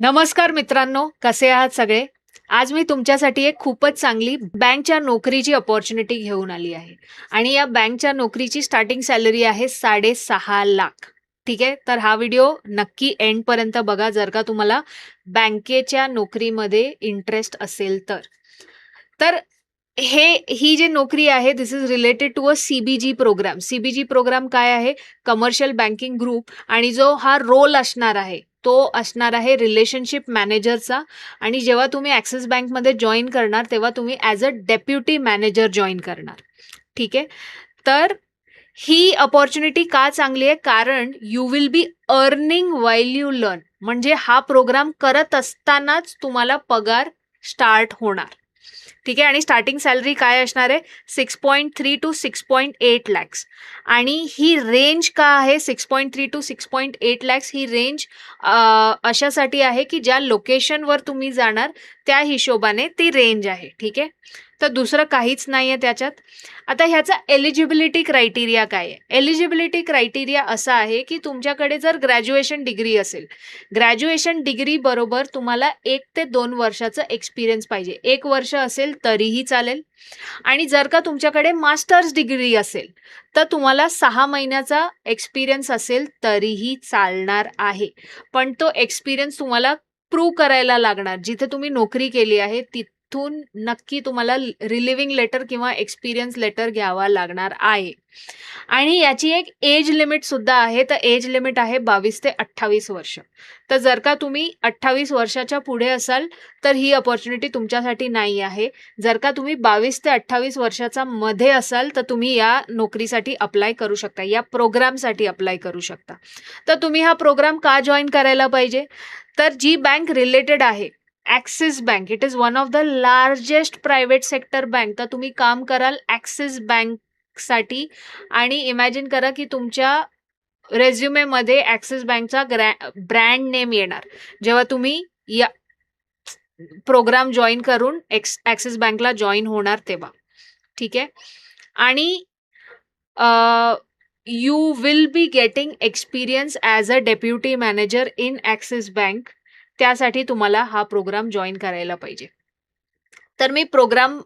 नमस्कार मित्रांनो, कसे आहात सगळे? आज मी तुमच्यासाठी एक खूपच चांगली बँकच्या नोकरीची अपॉर्च्युनिटी घेऊन आली आहे आणि या बँकच्या नोकरीची स्टार्टिंग सॅलरी आहे 6.5 लाख. ठीक आहे? तर हा व्हिडिओ नक्की एंडपर्यंत बघा जर का तुम्हाला बँकेच्या नोकरीमध्ये इंटरेस्ट असेल तर. तर ही जी नोकरी आहे this is related to a CBG program. CBG program काय आहे? कमर्शियल बँकिंग ग्रुप आणि जो हा रोल असणार आहे, तो असणार आहे रिलेशनशिप मॅनेजरचा आणि जेव्हा तुम्ही ॲक्सिस बँकमध्ये जॉइन करणार, तेव्हा तुम्ही as a deputy manager join करणार. ठीक आहे? तर ही अपॉर्च्युनिटी का चांगली आहे? कारण you will be earning while you learn. म्हणजे हा प्रोग्राम करत असतानाच तुम्हाला पगार स्टार्ट होणार. ठीक आहे आणि स्टार्टिंग सॅलरी काय असणार आहे 6.3 टू 6.8 लॅक्स आणि ही रेंज का आहे 6.3 टू 6.8 लॅक्स ही रेंज अशासाठी आहे की ज्या लोकेशनवर तुम्ही जाणार त्या हिशोबाने ती रेंज आहे. ठीक आहे, तर दुसरं काहीच नाही आहे त्याच्यात. आता ह्याचा एलिजिबिलिटी क्रायटेरिया काय आहे? एलिजिबिलिटी क्रायटेरिया असा आहे की तुमच्याकडे जर ग्रॅज्युएशन डिग्री असेल, ग्रॅज्युएशन डिग्री बरोबर तुम्हाला 1 ते 2 वर्षाचं एक्सपिरियन्स पाहिजे. 1 वर्ष असेल तरीही चालेल आणि जर का तुमच्याकडे मास्टर्स डिग्री असेल, तर तुम्हाला 6 महिन्याचा एक्सपिरियन्स असेल तरीही चालणार आहे. पण तो एक्सपिरियन्स तुम्हाला प्रूव्ह करायला लागणार. जिथे तुम्ही नोकरी केली आहे तिथून नक्की तुम्हाला रिलिव्हिंग लेटर किंवा एक्सपिरियन्स लेटर घ्यावा लागणार आहे. आणि याची एक एज लिमिट सुद्धा आहे. तर एज लिमिट आहे 22 ते 28 वर्ष. तर जर का तुम्ही 28 वर्षाच्या पुढे असाल, तर ही अपॉर्च्युनिटी तुमच्यासाठी नाही आहे. जर का तुम्ही 22 ते 28 वर्षाचा मध्ये असाल, तर तुम्ही या नोकरीसाठी अप्लाय करू शकता. या प्रोग्रामसाठी अप्लाय करू शकता. तर तुम्ही हा प्रोग्राम का जॉइन करायला पाहिजे? तर जी बँक रिलेटेड आहे, axis bank, it is one of the largest private sector bank. तर तुम्ही काम कराल ॲक्सिस बँकसाठी आणि इमॅजिन करा की तुमच्या रेझ्युमेमध्ये ॲक्सिस बँकचा ब्रँड नेम येणार. जेव्हा तुम्ही या प्रोग्राम जॉइन करून ॲक्सिस बँकला जॉइन होणार तेव्हा. ठीक आहे आणि you will be getting experience as a deputy manager in axis bank. त्यासाठी तुम्हाला हा प्रोग्राम जॉइन करायला पाहिजे. तर मी प्रोग्राम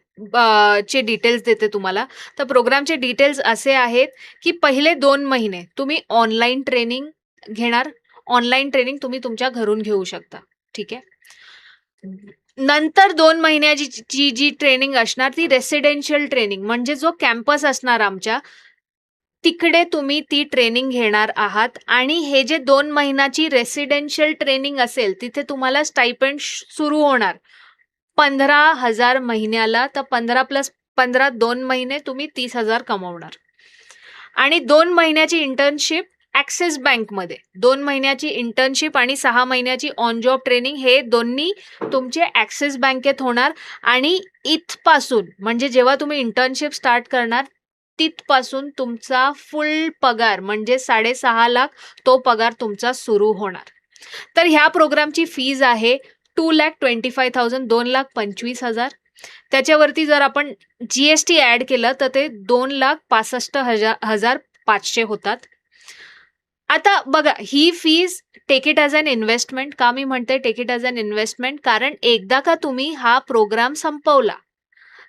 चे डिटेल्स देते तुम्हाला. तर प्रोग्रामचे डिटेल्स असे आहेत की पहिले 2 महिने तुम्ही ऑनलाईन ट्रेनिंग घेणार. ऑनलाईन ट्रेनिंग तुम्ही तुमच्या घरून घेऊ शकता. ठीक आहे. नंतर 2 महिन्याची जी ट्रेनिंग असणार ती रेसिडेन्शियल ट्रेनिंग म्हणजे जो कॅम्पस असणार आमच्या, तिकडे तुम्ही ती ट्रेनिंग घेणार आहात आणि हे जे 2 महिन्याची रेसिडेन्शियल ट्रेनिंग असेल, तिथे तुम्हाला स्टायपेंड सुरू होणार 15,000 महिन्याला. तर 15 + 15 2 महिने तुम्ही 30,000 कमवणार आणि 2 महिन्याची इंटर्नशिप ॲक्सिस बँकमध्ये. 2 महिन्याची इंटर्नशिप आणि 6 महिन्याची ऑन जॉब ट्रेनिंग हे दोन्ही तुमचे ॲक्सिस बँकेत होणार आणि इथपासून म्हणजे जेव्हा तुम्ही इंटर्नशिप स्टार्ट करणार तिथपासून तुमचा फुल पगार म्हणजे 6.5 लाख तो पगार तुमचा सुरू होणार. तर ह्या प्रोग्रामची फीज आहे 2,25,000 2,25,000. त्याच्यावरती जर आपण GST ॲड केलं तर ते 2,65,500 होतात. आता बघा ही fees take it as an investment. का मी म्हणते take it as an investment? कारण एकदा का तुम्ही हा प्रोग्राम संपवला,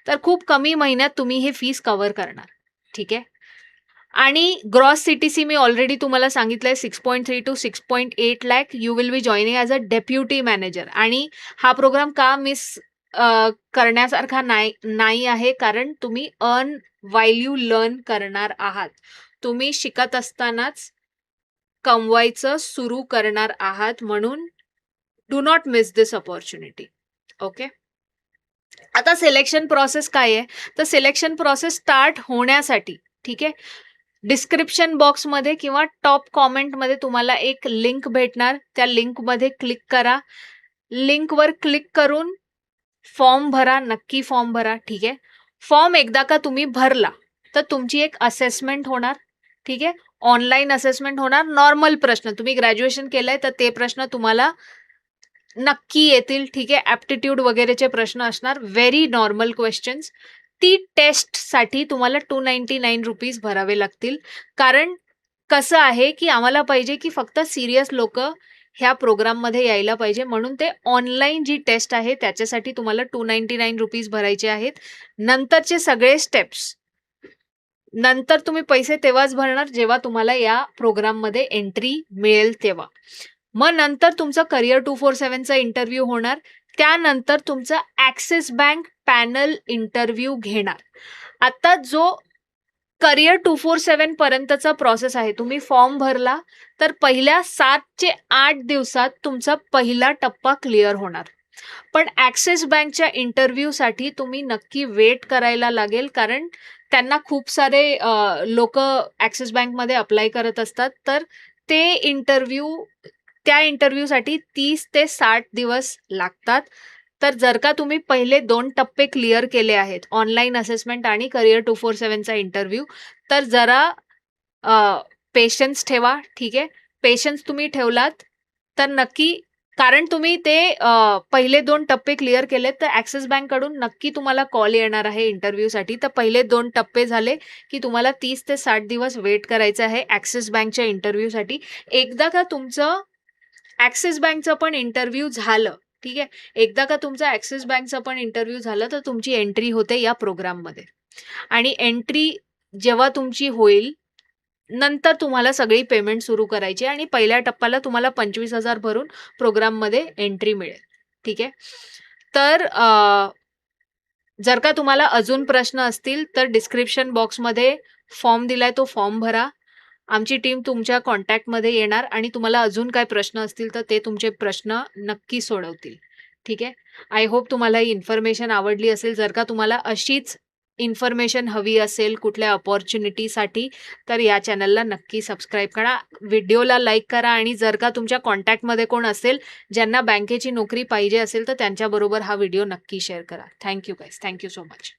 तर खूप कमी महिन्यात तुम्ही हे फीज कव्हर करणार. ठीक आहे आणि ग्रॉस CTC मी ऑलरेडी तुम्हाला सांगितलंय 6.3 to 6.8 lakh. You will be joining as a deputy manager आणि हा प्रोग्राम का मिस करण्यासारखा नाही आहे कारण तुम्ही अर्न व्हाईल यू लर्न करणार आहात. तुम्ही शिकत असतानाच कमवायचं सुरू करणार आहात म्हणून do not miss this opportunity. Okay. आता सिलेक्शन प्रोसेस काय आहे? तर सिलेक्शन प्रोसेस स्टार्ट होण्यासाठी ठीक आहे, डिस्क्रिप्शन बॉक्समध्ये किंवा टॉप कॉमेंटमध्ये तुम्हाला एक लिंक भेटणार. त्या लिंकमध्ये क्लिक करा. लिंकवर क्लिक करून फॉर्म भरा. नक्की फॉर्म भरा. ठीक आहे. फॉर्म एकदा का तुम्ही भरला तर तुमची एक असेसमेंट होणार. ठीक आहे. ऑनलाईन असेसमेंट होणार. नॉर्मल प्रश्न, तुम्ही ग्रॅज्युएशन केलंय तर ते प्रश्न तुम्हाला नक्की येतील. ठीक आहे. ॲप्टिट्यूड वगैरेचे प्रश्न असणार. Very normal questions. ती टेस्टसाठी तुम्हाला ₹299 भरावे लागतील. कारण कसं आहे की आम्हाला पाहिजे की फक्त सिरियस लोक ह्या प्रोग्राममध्ये यायला पाहिजे. म्हणून ते ऑनलाईन जी टेस्ट आहे त्याच्यासाठी तुम्हाला ₹299 भरायचे आहेत. नंतरचे सगळे स्टेप्स नंतर तुम्ही पैसे तेव्हाच भरणार जेव्हा तुम्हाला या प्रोग्राममध्ये एंट्री मिळेल तेव्हा. मग नंतर तुमचा करिअर 247चा इंटरव्ह्यू होणार. त्यानंतर तुमचा ॲक्सिस बँक पॅनल इंटरव्ह्यू घेणार. आता जो करिअर 247 पर्यंतचा प्रोसेस आहे, तुम्ही फॉर्म भरला तर पहिल्या 7 ते 8 दिवसात तुमचा पहिला टप्पा क्लिअर होणार. पण ॲक्सिस बँकच्या इंटरव्ह्यूसाठी तुम्ही नक्की वेट करायला लागेल, कारण त्यांना खूप सारे लोकं ॲक्सिस बँकमध्ये अप्लाय करत असतात. तर त्या इंटरव्ह्यूसाठी 30 ते 60 दिवस लागतात. तर जर का तुम्ही पहिले 2 टप्पे क्लिअर केले आहेत, ऑनलाईन असेसमेंट आणि करिअर 247चा इंटरव्ह्यू, तर जरा पेशन्स ठेवा. ठीक आहे. पेशन्स तुम्ही ठेवलात तर नक्की, कारण तुम्ही ते पहिले 2 टप्पे क्लिअर केलेत, तर ॲक्सिस बँककडून नक्की तुम्हाला कॉल येणार आहे इंटरव्ह्यूसाठी. तर पहिले 2 टप्पे झाले की तुम्हाला 30 ते 60 दिवस वेट करायचं आहे ॲक्सिस बँकच्या इंटरव्ह्यूसाठी. एकदा का तुमचं ॲक्सिस बँकचं पण इंटरव्ह्यू झालं, ठीक आहे. एकदा का तुमचा ॲक्सिस बँकचा पण इंटरव्ह्यू झालं, तर तुमची एंट्री होते या प्रोग्राममध्ये. आणि एंट्री जेव्हा तुमची होईल, नंतर तुम्हाला सगळी पेमेंट सुरू करायची आणि पहिल्या टप्प्याला तुम्हाला 25,000 भरून प्रोग्राममध्ये एंट्री मिळेल. ठीक आहे. तर जर का तुम्हाला अजून प्रश्न असतील तर डिस्क्रिप्शन बॉक्समध्ये फॉर्म दिलाय, तो फॉर्म भरा. आमची टीम तुमच्या कॉन्टॅक्टमध्ये येणार आणि तुम्हाला अजून काय प्रश्न असतील तर ते तुमचे प्रश्न नक्की सोडवतील. ठीक आहे. आय होप तुम्हाला ही इन्फॉर्मेशन आवडली असेल. जर का तुम्हाला अशीच इन्फॉर्मेशन हवी असेल कुठल्या अपॉर्च्युनिटीसाठी, तर या चॅनलला नक्की सबस्क्राईब करा. व्हिडिओला लाईक करा आणि जर का तुमच्या कॉन्टॅक्टमध्ये कोण असेल ज्यांना बँकेची नोकरी पाहिजे असेल, तर त्यांच्याबरोबर हा व्हिडिओ नक्की शेअर करा. Thank you guys. Thank you so much.